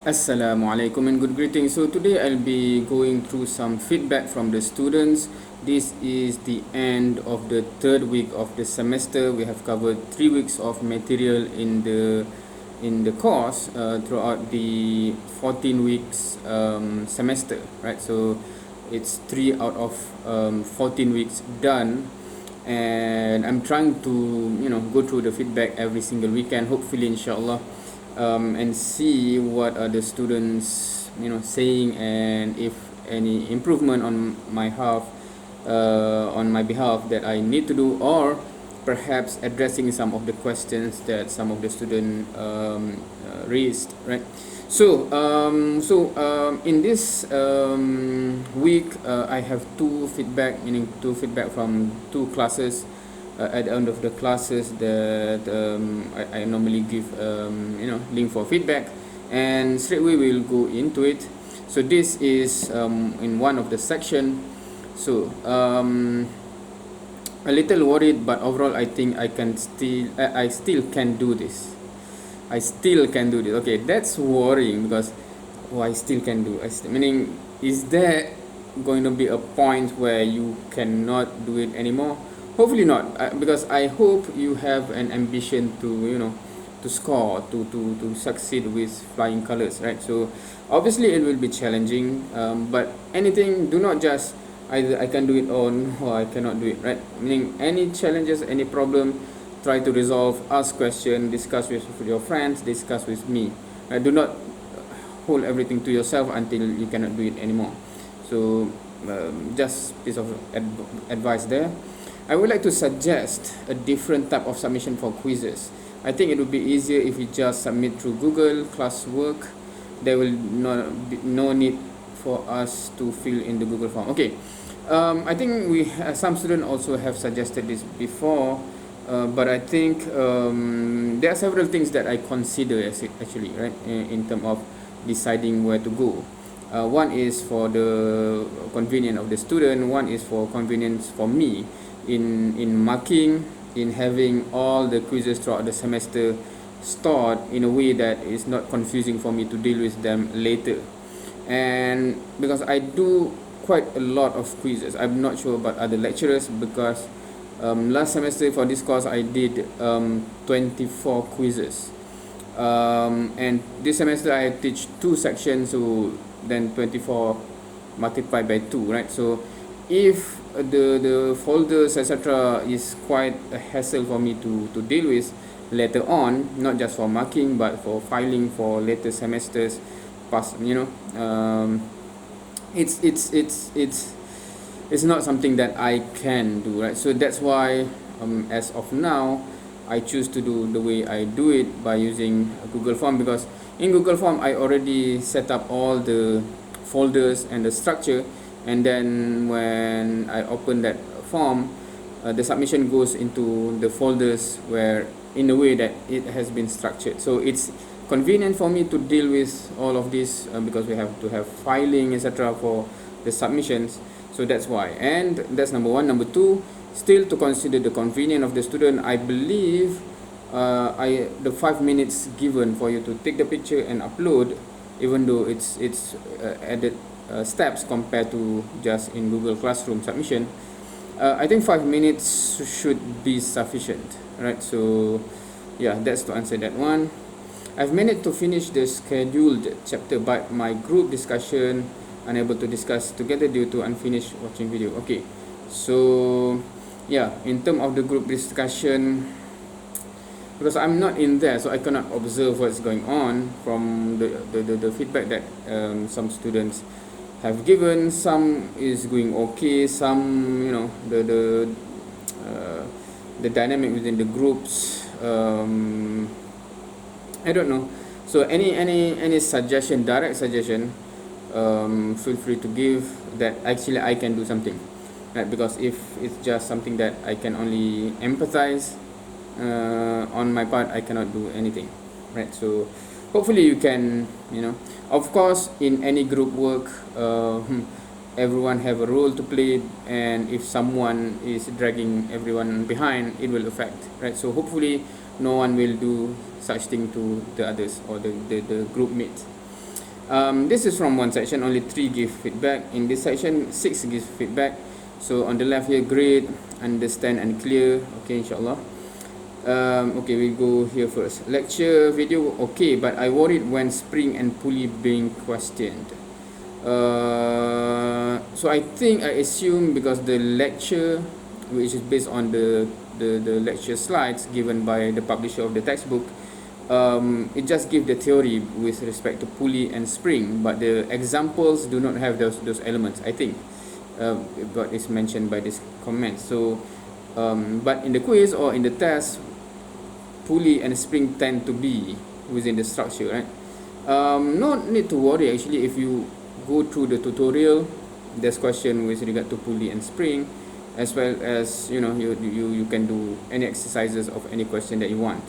Assalamualaikum and good greetings. So today I'll be going through some feedback from the students. This is the end of the third week of the semester. We have covered 3 weeks of material in the course throughout the 14 weeks semester, right? So it's 3 out of 14 weeks done, and I'm trying to go through the feedback every single weekend, hopefully inshallah, and see what are the students saying, and if any improvement on my behalf that I need to do, or perhaps addressing some of the questions that some of the students raised, right? In this week, I have meaning two feedback from two classes. At the end of the classes that I normally give link for feedback, and straight away we'll go into it. So this is in one of the section. So a little worried, but overall I think I still can do this. I still can do this. Okay, that's worrying because I still can do. Meaning, is there going to be a point where you cannot do it anymore? Hopefully not, because I hope you have an ambition to score, to succeed with flying colors, right? So obviously it will be challenging, but anything, do not just either I can do it or no, I cannot do it, right? Meaning, any challenges, any problem, try to resolve, ask question, discuss with your friends, discuss with me, right? Do not hold everything to yourself until you cannot do it anymore. So just piece of advice there. I would like to suggest a different type of submission for quizzes. I think it would be easier if you just submit through Google Classwork. There will not be no need for us to fill in the Google form. Okay, I think some students also have suggested this before, but I think there are several things that I consider actually, right, in terms of deciding where to go. One is for the convenience of the student. One is for convenience for me in marking, in having all the quizzes throughout the semester stored in a way that is not confusing for me to deal with them later. And because I do quite a lot of quizzes, I'm not sure about other lecturers, because last semester for this course I did 24 quizzes, and this semester I teach 2 sections, so then 24 multiplied by 2, right? So if the folders etc is quite a hassle for me to deal with later on, not just for marking but for filing for later semesters past, it's not something that I can do, right? So that's why as of now I choose to do the way I do it, by using a Google form, because in Google form I already set up all the folders and the structure, and then when I open that form, the submission goes into the folders where, in a way that it has been structured. So it's convenient for me to deal with all of this, because we have to have filing etc for the submissions. So that's why, and that's number one. Number two, still to consider the convenience of the student, I believe the 5 minutes given for you to take the picture and upload, even though it's added steps compared to just in Google Classroom submission, I think 5 minutes should be sufficient, right? So yeah, that's to answer that one. I've managed to finish the scheduled chapter, but my group discussion unable to discuss together due to unfinished watching video. Okay, so yeah, in terms of the group discussion, because I'm not in there, so I cannot observe what's going on from the feedback that some students have given. Some is going okay, some the dynamic within the groups, I don't know. So any suggestion, direct suggestion, feel free to give, that actually I can do something, right? Because if it's just something that I can only empathize on my part, I cannot do anything, right? So hopefully you can, of course in any group work, everyone have a role to play, and if someone is dragging everyone behind, it will affect, right? So hopefully no one will do such thing to the others or the group mates. This is from one section, only 3 give feedback. In this section, 6 give feedback. So on the left here, great, understand and clear. Okay, inshallah. Okay, we go here first. Lecture video, okay, but I worried when spring and pulley being questioned. So I think, I assume because the lecture, which is based on the lecture slides given by the publisher of the textbook, it just gives the theory with respect to pulley and spring, but the examples do not have those elements, I think, what is mentioned by this comment. So but in the quiz or in the test, pulley and spring tend to be within the structure, right? No need to worry actually. If you go through the tutorial, there's question with regard to pulley and spring, as well as you can do any exercises of any question that you want,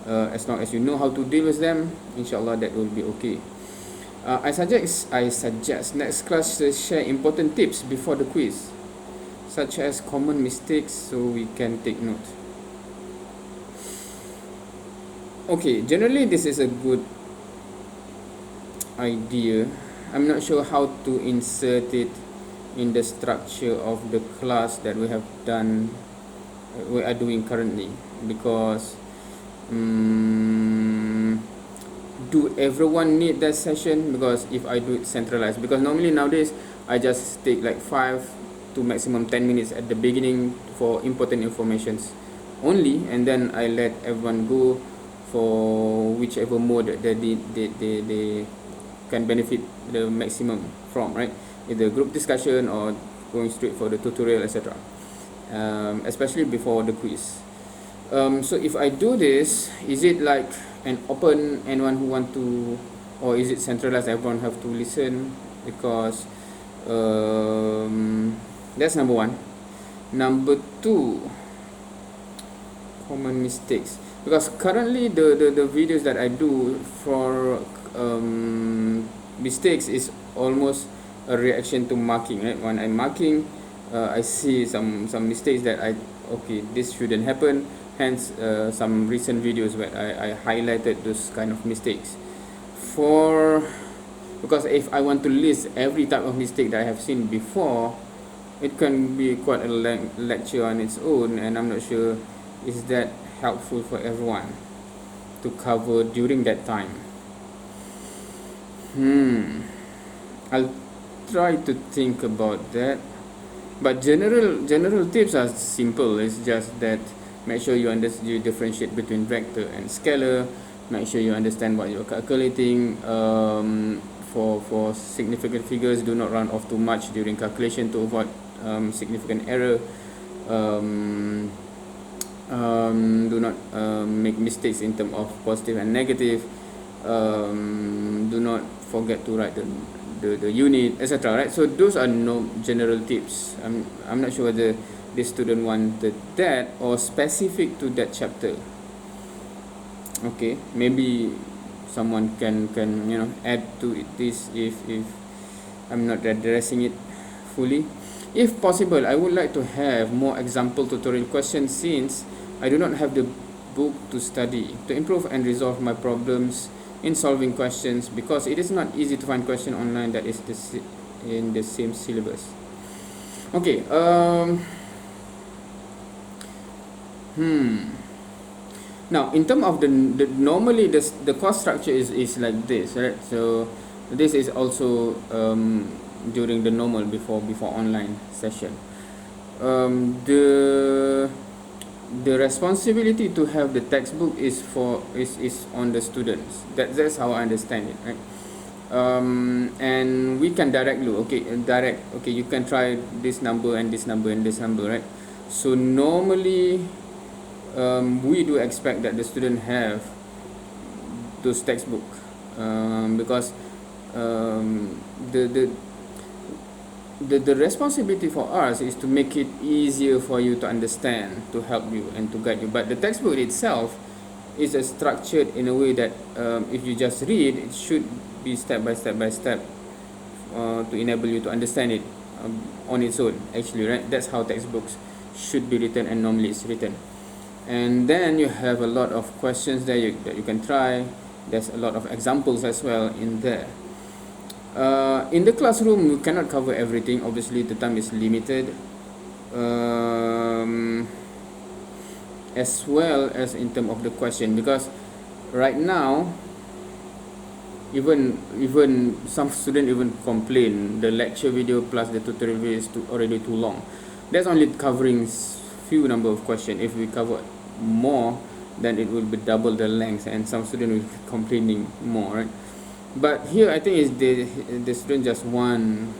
as long as you know how to deal with them, inshallah that will be okay. I suggest next class share important tips before the quiz, such as common mistakes, so we can take note. Okay, generally this is a good idea. I'm not sure how to insert it in the structure of the class that we are doing currently, because do everyone need that session? Because if I do it centralized, because normally nowadays I just take like 5 to maximum 10 minutes at the beginning for important informations only, and then I let everyone go for whichever mode that they can benefit the maximum from, right? Either group discussion or going straight for the tutorial, etc. Especially before the quiz. So if I do this, is it like an open, anyone who want to, or is it centralized, everyone have to listen? Because that's number one. Number two, common mistakes, because currently the videos that I do for mistakes is almost a reaction to marking, right? When I'm marking, I see some mistakes that this shouldn't happen, hence some recent videos where I highlighted those kind of mistakes. Because if I want to list every type of mistake that I have seen before, it can be quite a lecture on its own, and I'm not sure is that helpful for everyone to cover during that time. I'll try to think about that, but general tips are simple. It's just that make sure you differentiate between vector and scalar. Make sure you understand what you're calculating. For significant figures, do not run off too much during calculation to avoid significant error. Do not make mistakes in terms of positive and negative. Do not forget to write the unit, etc. Right? So those are no general tips. I'm not sure whether the student wanted that or specific to that chapter. Okay, maybe someone can add to this if I'm not addressing it fully. If possible, I would like to have more example tutorial questions, since I do not have the book to study to improve and resolve my problems in solving questions, because it is not easy to find question online that is in the same syllabus. Okay, now in terms of the normally the course structure is like this, right? So this is also during the normal before online session. The responsibility to have the textbook is on the students. That's how I understand it, right? And we can direct, you can try this number and this number and this number, right? So normally we do expect that the student have those textbook, because the responsibility for us is to make it easier for you to understand, to help you and to guide you. But the textbook itself is structured in a way that if you just read, it should be step by step to enable you to understand it on its own, actually, right? That's how textbooks should be written, and normally it's written. And then you have a lot of questions that you can try. There's a lot of examples as well in there. In the classroom, we cannot cover everything. Obviously, the time is limited. As well as in terms of the question, because right now, even some students even complain the lecture video plus the tutorial video is already too long. That's only covering few number of questions. If we cover more, then it will be double the length, and some students will be complaining more, right? But here I think is the student just one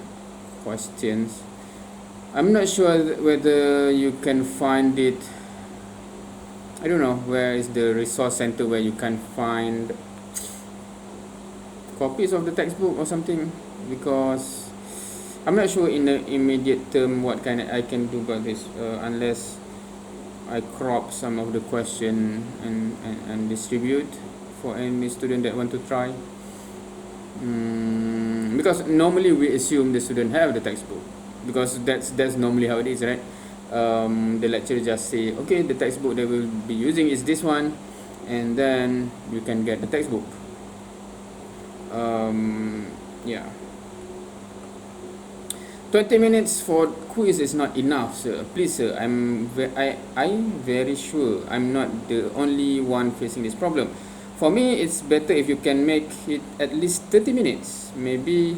questions. I'm not sure whether you can find it. I don't know where is the resource center where you can find copies of the textbook or something, because I'm not sure in the immediate term what I can do about this, unless I crop some of the question and distribute for any student that want to try. Because normally we assume the student have the textbook, because that's normally how it is, right? The lecturer just say, okay, the textbook they will be using is this one, and then you can get the textbook. Yeah, 20 minutes for quiz is not enough, sir. Please, sir, I'm very sure I'm not the only one facing this problem. For me, it's better if you can make it at least 30 minutes. Maybe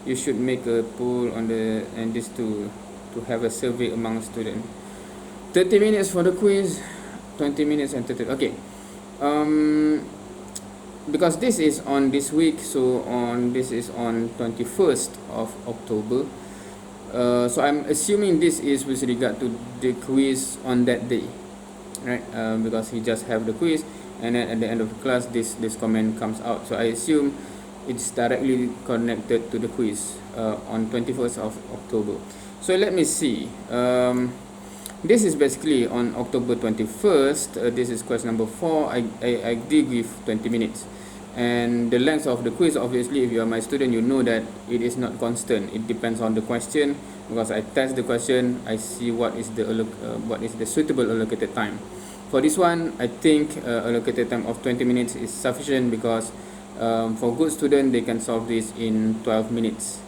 you should make a poll on the and this to have a survey among students. 30 minutes for the quiz, 20 minutes and 30. Okay. Because this is on this week, so this is on 21st of October. So I'm assuming this is with regard to the quiz on that day, right? Because he just have the quiz, and then at the end of the class this comment comes out, so I assume it's directly connected to the quiz on 21st of October. So let me see. This is basically on October 21st. This is question number 4. I did give 20 minutes, and the length of the quiz, obviously if you are my student, you know that it is not constant. It depends on the question, because I test the question, I see what is the suitable allocated time. For this one, I think allocated time of 20 minutes is sufficient, because for good student they can solve this in 12 minutes.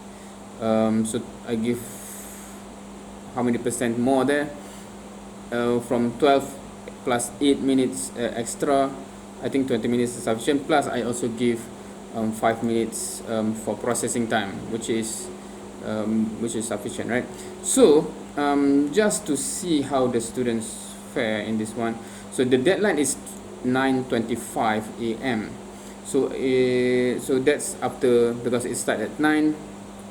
So I give how many percent more there, from 12 plus 8 minutes extra. I think 20 minutes is sufficient, plus I also give 5 minutes for processing time, which is sufficient, right? So just to see how the students fare in this one, so the deadline is 9:25 a.m. So that's after, because it starts at 9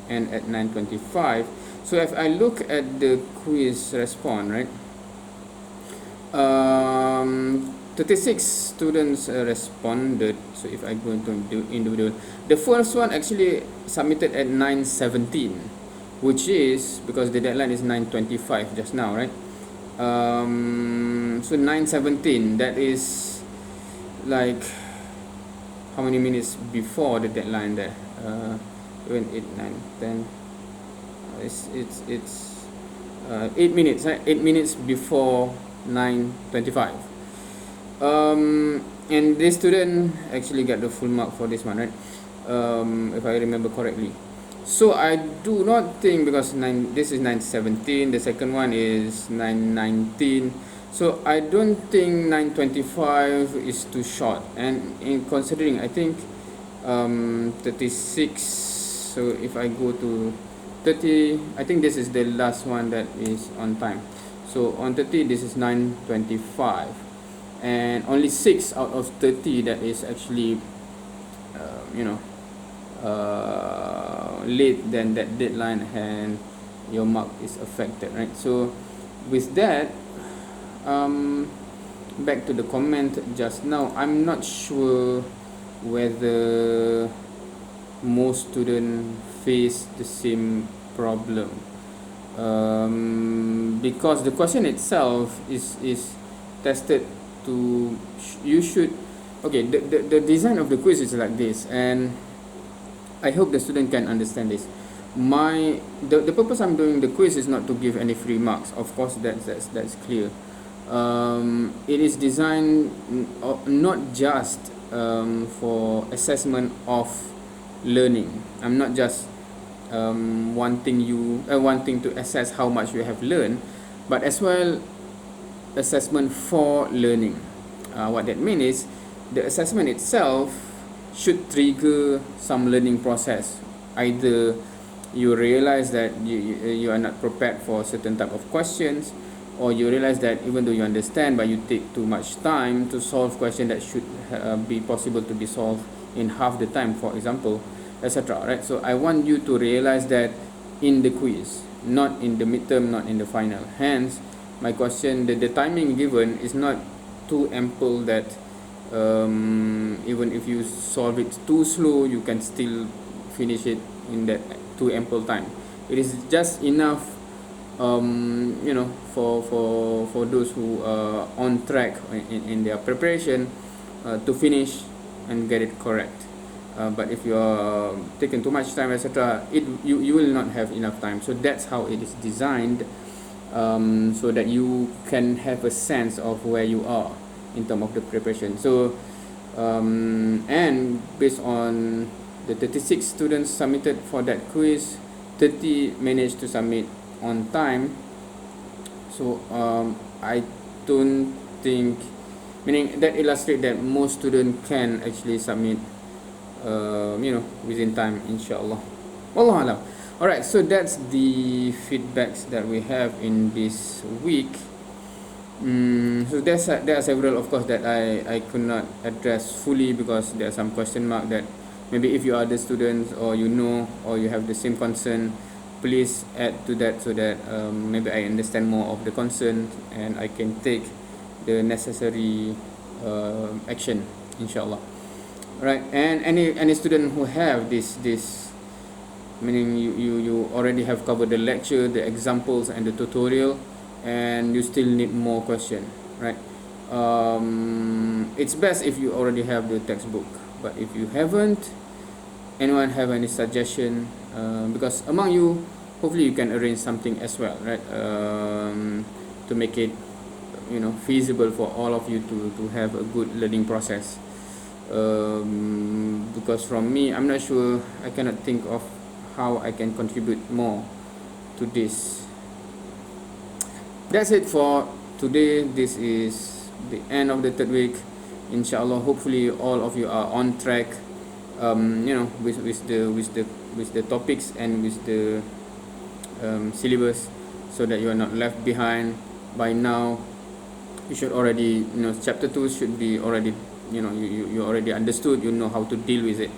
and at 9:25. So if I look at the quiz response, right, 36 students responded. So if I go into individual, the first one actually submitted at 9:17, which is because the deadline is 9:25 just now, right? So 9:17, that is like how many minutes before the deadline there? 7, 8, 9, 10. It's 8 minutes, right? 8 minutes before 9:25. And this student actually got the full mark for this one, right? If I remember correctly. So I do not think, because this is 9:17, the second one is 9:19. So I don't think 9:25 is too short. And in considering, I think 36. So if I go to 30, I think this is the last one that is on time. So on 30, this is 9:25, and only 6 out of 30 that is actually late than that deadline, and your mark is affected, right? So with that, back to the comment just now, I'm not sure whether most students face the same problem, because the question itself is tested to you should, okay, the design of the quiz is like this, and I hope the student can understand this. The purpose I'm doing the quiz is not to give any free marks, of course, that's clear. It is designed not just for assessment of learning. I'm not just wanting to assess how much you have learned, but as well assessment for learning. What that means is the assessment itself should trigger some learning process. Either you realize that you are not prepared for certain type of questions, or you realize that even though you understand but you take too much time to solve question that should be possible to be solved in half the time, for example, etc. Right? So I want you to realize that in the quiz, not in the midterm, not in the final. Hence my question, the timing given is not too ample that even if you solve it too slow, you can still finish it in that too ample time. It is just enough, for those who are on track in their preparation to finish and get it correct. But if you are taking too much time, etc., you will not have enough time. So that's how it is designed, so that you can have a sense of where you are in terms of the preparation. So and based on the 36 students submitted for that quiz, 30 managed to submit on time. So I don't think, meaning that illustrates that most students can actually submit within time, inshallah. Wallahu alam. Alright, so that's the feedbacks that we have in this week. So there are several, of course, that I could not address fully because there are some question mark that maybe if you are the students or or you have the same concern, please add to that so that maybe I understand more of the concern and I can take the necessary action, inshallah. Right, and any student who have this meaning you already have covered the lecture, the examples and the tutorial, and you still need more question, right? It's best if you already have the textbook, but if you haven't, anyone have any suggestion, because among you hopefully you can arrange something as well, right, to make it feasible for all of you to have a good learning process. Because from me, I'm not sure, I cannot think of how I can contribute more to this. That's it for today. This is the end of the third week. Inshallah, hopefully all of you are on track, with the topics and with the syllabus, so that you are not left behind. By now you should already, chapter 2 should be already, you already understood, you know how to deal with it,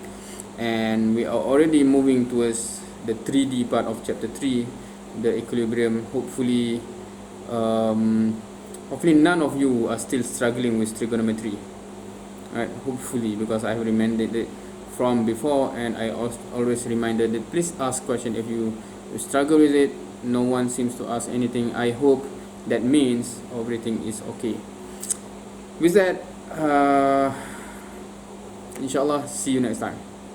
and we are already moving towards the 3D part of chapter 3, the equilibrium. Hopefully none of you are still struggling with trigonometry, right? Hopefully, because I have reminded it from before, and I always reminded that please ask question if you struggle with it. No one seems to ask anything. I hope that means everything is okay. With that, inshallah, see you next time.